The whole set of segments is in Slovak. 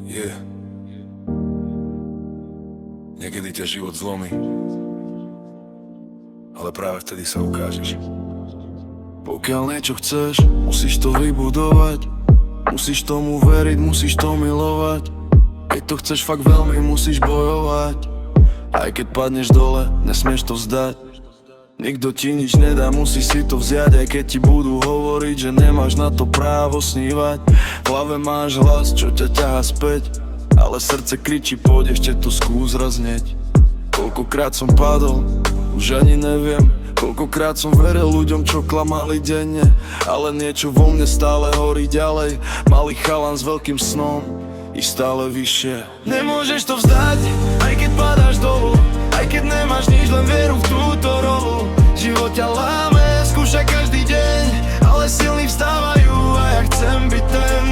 Yeah. Niekedy ťa život zlomí, ale práve vtedy sa ukážeš. Pokiaľ niečo chceš, musíš to vybudovať. Musíš tomu veriť, musíš to milovať. Keď to chceš fakt veľmi, musíš bojovať. Aj keď padneš dole, nesmieš to vzdať. Nikto ti nič nedá, musíš si to vziať. Aj keď ti budú hovoriť, že nemáš na to právo snívať. V hlave máš hlas, čo ťa ťahá späť, ale srdce kričí, poď ešte to skús raznieť. Koľkokrát som padol, už ani neviem. Koľkokrát som veril ľuďom, čo klamali denne, ale niečo vo mne stále horí ďalej. Malý chalan s veľkým snom, i stále vyššie. Nemôžeš to vzdať, aj keď padáš dolu, aj keď nemáš nič, len vieru v túto rolu. Život ťa láme, skúša každý deň, ale silní vstávajú a ja chcem byť ten.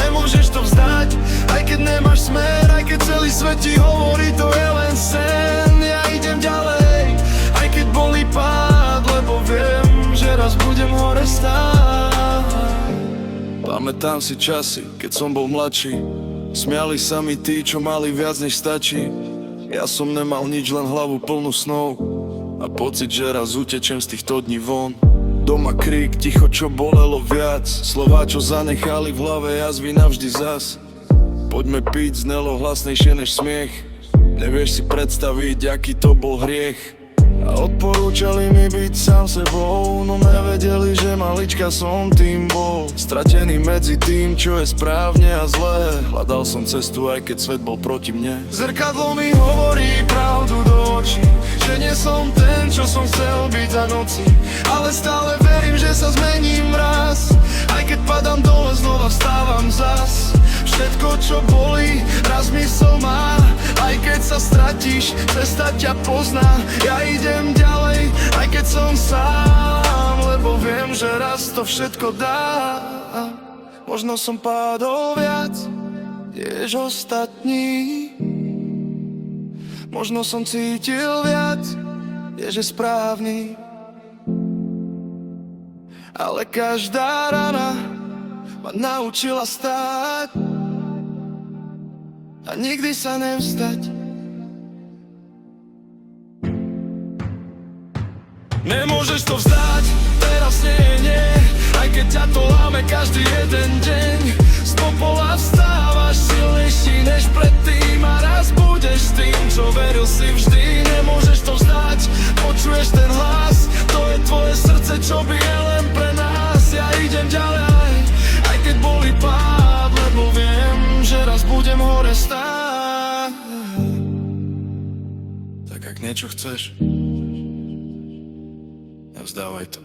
Nemôžeš to vzdať, aj keď nemáš smer, aj keď celý svet ti hovorí, to je len sen. Ja idem ďalej, aj keď bolí pád, lebo viem, že raz budem hore stáť. Pamätám si časy, keď som bol mladší, smiali sa mi tí, čo mali viac než stačí. Ja som nemal nič, len hlavu plnú snov a pocit, že raz utečem z týchto dní von. Doma krík, ticho, čo bolelo viac, slová, čo zanechali v hlave jazvy navždy zas. Poďme piť, znelo hlasnejšie než smiech. Nevieš si predstaviť, aký to bol hriech. A odporúčali mi byť sám sebou, no nevedeli, že malička som tým bol. Stratený medzi tým, čo je správne a zlé. Hľadal som cestu, aj keď svet bol proti mne. Zrkadlo mi hovorí pravdu do očí, že nie som ten, čo som chcel byť za noci, ale stále verím, že sa zmením raz. Aj keď padám dole, znova vstávam zas. Všetko, čo bolí, raz mysl má. Aj keď sa stratíš, cesta ťa pozná. Ja idem ďalej, aj keď som sám, lebo viem, že raz to všetko dá. Možno som padol viac, než ostatní. Možno som cítil viac, než je správny. Ale každá rana ma naučila stáť a nikdy sa nevzdať. Nemôžeš to vzdať, teraz nie, aj keď ťa to láme každý jeden deň. Z popola vstávaš silnejší než predtým a raz budeš tým, čo veril si vždy. Nemôžeš to vzdať, počuješ ten hlas, to je tvoje srdce, čo bije len pre nás. Ja idem ďalej, aj keď bolí pád, lebo viem, že raz budem hore stáť. Tak ak niečo chceš, nevzdávaj to,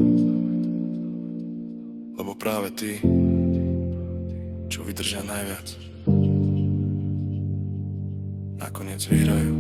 lebo práve tí, čo vydržia najviac, nakoniec vyhrajú.